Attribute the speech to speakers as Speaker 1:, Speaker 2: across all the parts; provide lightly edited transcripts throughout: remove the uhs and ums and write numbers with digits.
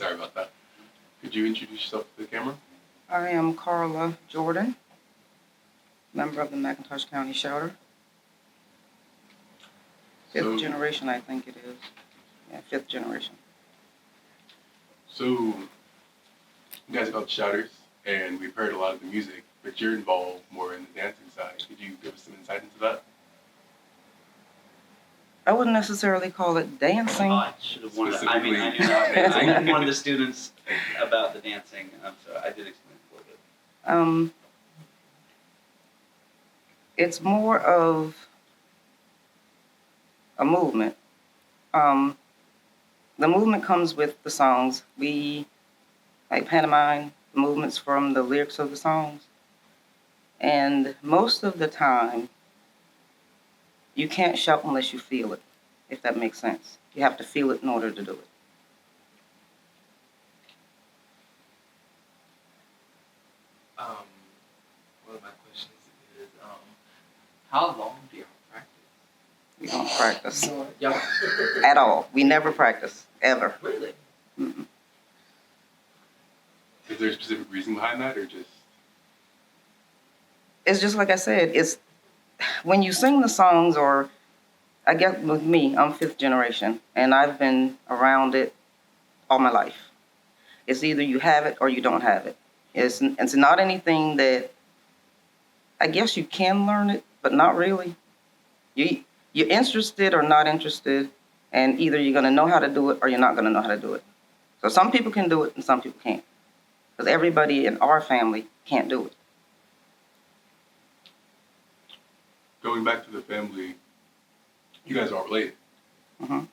Speaker 1: Sorry about that. Could you introduce yourself to the camera?
Speaker 2: I am Carla Jordan, member of the McIntosh County Shouter. Fifth generation, I think it is. Yeah, fifth generation.
Speaker 1: So, you guys are called Shouters, and we've heard a lot of the music, but you're involved more in the dancing side. Could you give us some insight into that?
Speaker 2: I wouldn't necessarily call it dancing.
Speaker 3: Oh, I should have warned. I knew not. I didn't warn the students about the dancing, so I did explain it a little bit.
Speaker 2: It's more of a movement. The movement comes with the songs. We like pantomime movements from the lyrics of the songs. And most of the time, you can't shout unless you feel it, if that makes sense. You have to feel it in order to do it.
Speaker 4: One of my questions is, how long do y'all practice?
Speaker 2: We don't practice
Speaker 4: Y'all
Speaker 2: at all. We never practice, ever.
Speaker 4: really?
Speaker 2: Mm-mm.
Speaker 1: Is there a specific reason behind that, or just?
Speaker 2: It's just like I said, it's when you sing the songs, or I guess with me, I'm fifth generation, and I've been around it all my life. It's either you have it or you don't have it. It's not anything that, I guess you can learn it, but not really. You're interested or not interested, and either you're going to know how to do it or you're not going to know how to do it. So some people can do it and some people can't, because everybody in our family can't do it.
Speaker 1: Going back to the family, you guys are all related.
Speaker 2: Mhm.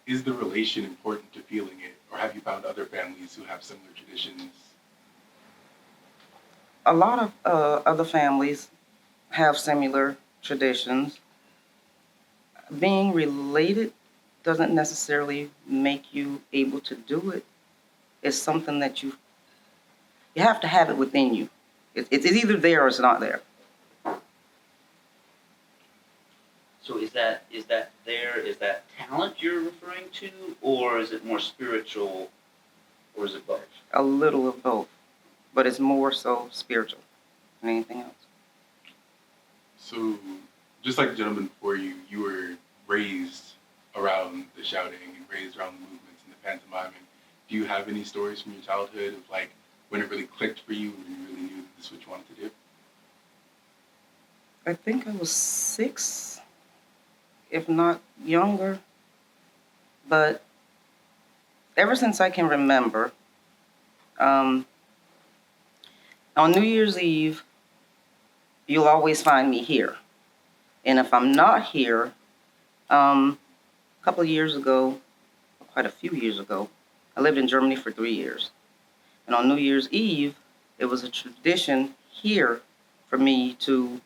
Speaker 1: Is the relation important to feeling it, or have you found other families who have similar traditions?
Speaker 2: A lot of other families have similar traditions. Being related doesn't necessarily make you able to do it. It's something that you have to have it within you. It's either there or it's not there.
Speaker 3: So is that talent you're referring to, or is it more spiritual, or is it both?
Speaker 2: A little of both, but it's more so spiritual than anything else.
Speaker 1: So, just like the gentleman before you, you were raised around the shouting and raised around the movements and the pantomiming. Do you have any stories from your childhood of like when it really clicked for you, when you really knew that this is what you wanted to do?
Speaker 2: I think I was 6, if not younger. But ever since I can remember, on New Year's Eve, you'll always find me here. And if I'm not here, a couple of years ago, quite a few years ago, I lived in Germany for 3 years. And on New Year's Eve, it was a tradition here for me to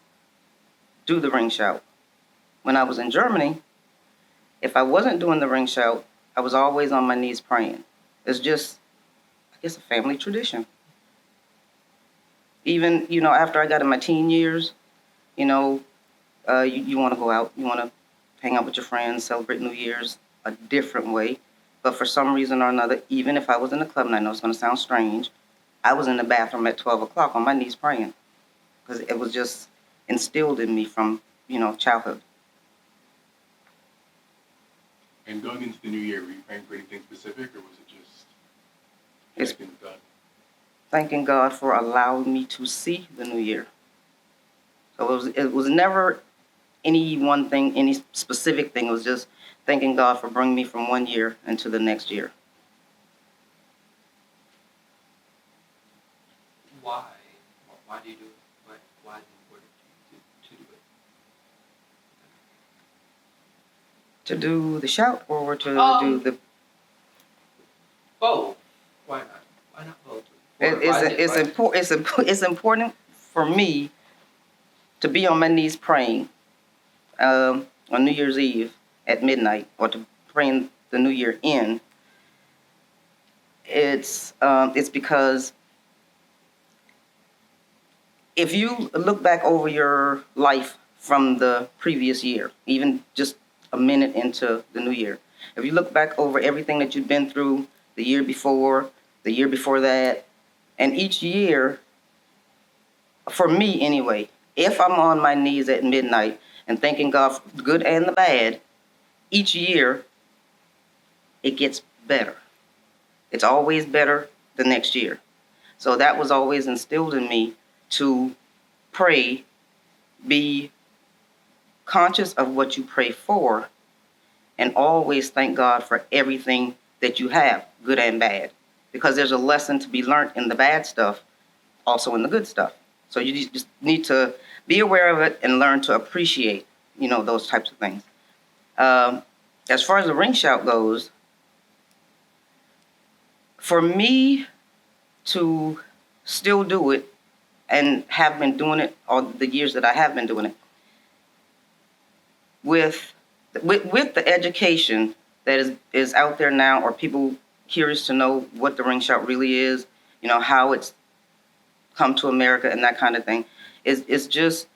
Speaker 2: do the ring shout. When I was in Germany, if I wasn't doing the ring shout, I was always on my knees praying. It's just, I guess, a family tradition. Even, after I got in my teen years, you want to go out, you want to hang out with your friends, celebrate New Year's a different way. But for some reason or another, even if I was in the club, and I know it's going to sound strange, I was in the bathroom at 12 o'clock on my knees praying, because it was just instilled in me from, childhood.
Speaker 1: And going into the new year, were you praying for anything specific, or was it just connecting with God?
Speaker 2: Thanking God for allowing me to see the new year. So it was never any one thing, any specific thing. It was just thanking God for bringing me from one year into the next year.
Speaker 4: Why? Why do you do it? Why is it important to do it?
Speaker 2: To do the shout or to do the...
Speaker 4: Both. Why not? Why not both?
Speaker 2: It's important for me to be on my knees praying on New Year's Eve at midnight, or to praying the New Year in. It's because if you look back over your life from the previous year, even just a minute into the new year, If you look back over everything that you've been through the year before that, and each year, for me anyway, if I'm on my knees at midnight and thanking God for the good and the bad, each year it gets better. It's always better the next year. So that was always instilled in me to pray, be conscious of what you pray for, and always thank God for everything that you have, good and bad. Because there's a lesson to be learned in the bad stuff, also in the good stuff. So you just need to be aware of it and learn to appreciate, those types of things. As far as the ring shout goes, for me to still do it and have been doing it all the years that I have been doing it, with the education that is out there now, or people curious to know what the ring shout really is, how it's come to America and that kind of thing, it's just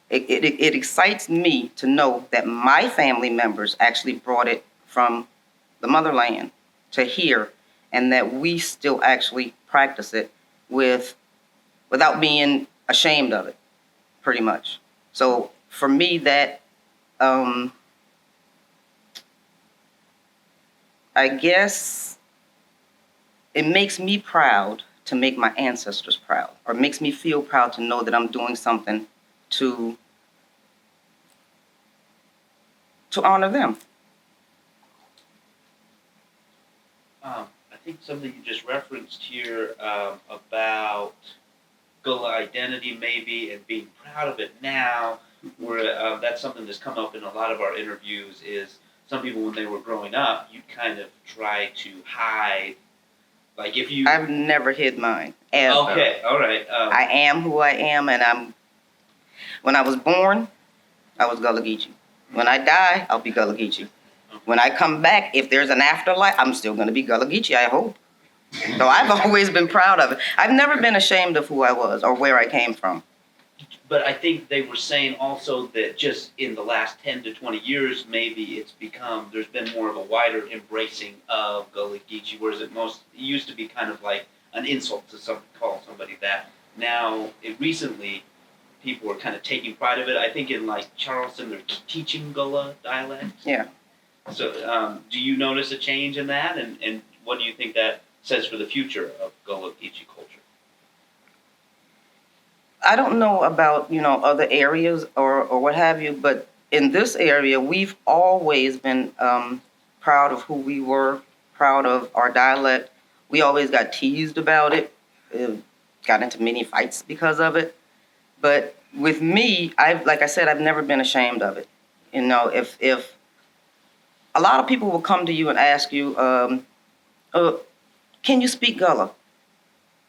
Speaker 2: it excites me to know that my family members actually brought it from the motherland to here, and that we still actually practice it without being ashamed of it, pretty much. So for me, that I guess it makes me proud to make my ancestors proud, or makes me feel proud to know that I'm doing something to honor them.
Speaker 3: I think something you just referenced here about GUL identity maybe and being proud of it now, where that's something that's come up in a lot of our interviews is some people when they were growing up, you'd kind of try to hide, like if you...
Speaker 2: I've never hid mine, ever.
Speaker 3: Okay, all right.
Speaker 2: I am who I am, and when I was born, I was Gullah Geechee. When I die, I'll be Gullah Geechee.
Speaker 3: Okay.
Speaker 2: When I come back, if there's an afterlife, I'm still going to be Gullah Geechee, I hope. So I've always been proud of it. I've never been ashamed of who I was or where I came from.
Speaker 3: But I think they were saying also that just in the last 10 to 20 years, maybe there's been more of a wider embracing of Gullah Geechee, whereas it used to be kind of like an insult to call somebody that. Now, recently, people are kind of taking pride of it. I think in like Charleston, they're teaching Gullah dialects.
Speaker 2: Yeah.
Speaker 3: So do you notice a change in that? And what do you think that says for the future of Gullah Geechee culture?
Speaker 2: I don't know about, other areas or what have you, but in this area, we've always been proud of who we were, proud of our dialect. We always got teased about it, got into many fights because of it. But with me, like I said, I've never been ashamed of it. If a lot of people will come to you and ask you, can you speak Gullah?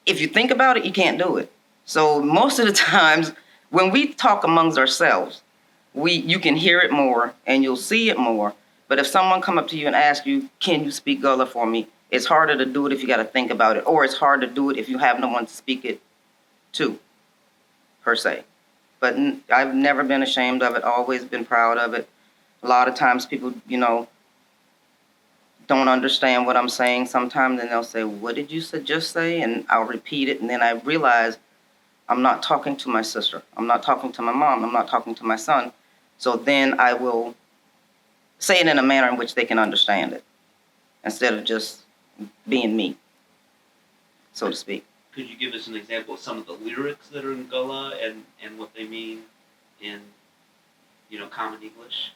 Speaker 2: If you think about it, you can't do it. So most of the times when we talk amongst ourselves, you can hear it more and you'll see it more. But if someone come up to you and ask you, can you speak Gullah for me? It's harder to do it if you got to think about it, or it's hard to do it if you have no one to speak it to, per se. But I've never been ashamed of it, always been proud of it. A lot of times people, don't understand what I'm saying sometimes, and they'll say, what did you just say? And I'll repeat it, and then I realize I'm not talking to my sister. I'm not talking to my mom. I'm not talking to my son. So then I will say it in a manner in which they can understand it, instead of just being me, so to speak.
Speaker 3: Could you give us an example of some of the lyrics that are in Gullah and what they mean in, common English?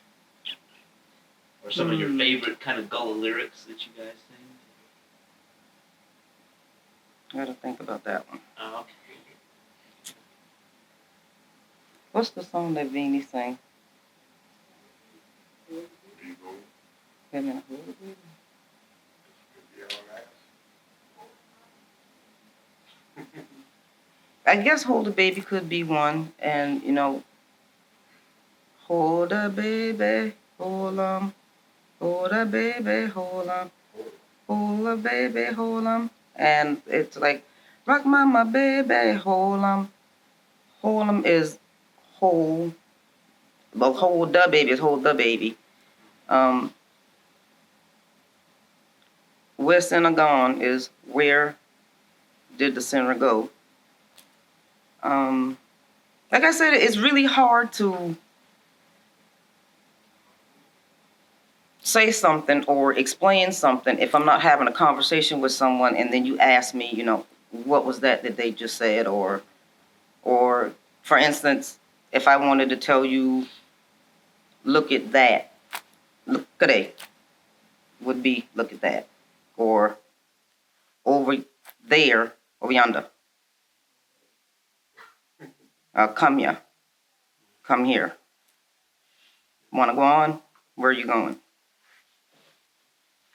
Speaker 3: Or some of your favorite kind of Gullah lyrics that you guys sing?
Speaker 2: I gotta think about that one.
Speaker 3: Oh, okay.
Speaker 2: What's the song that Beanie sang? Wait a minute. I guess Hold a Baby could be one. And, hold a baby, hold 'em. Hold a baby, hold 'em. Hold a baby, hold 'em. And it's like, rock mama baby, hold 'em. Hold 'em is hold. Well, hold the baby is hold the baby. where sinner gone is where did the sinner go? Like I said, it's really hard to say something or explain something if I'm not having a conversation with someone and then you ask me, what was that they just said? Or for instance, if I wanted to tell you, look at that, look at it, would be look at that. Or over there, over yonder. Come here. Come here. Want to go on? Where are you going?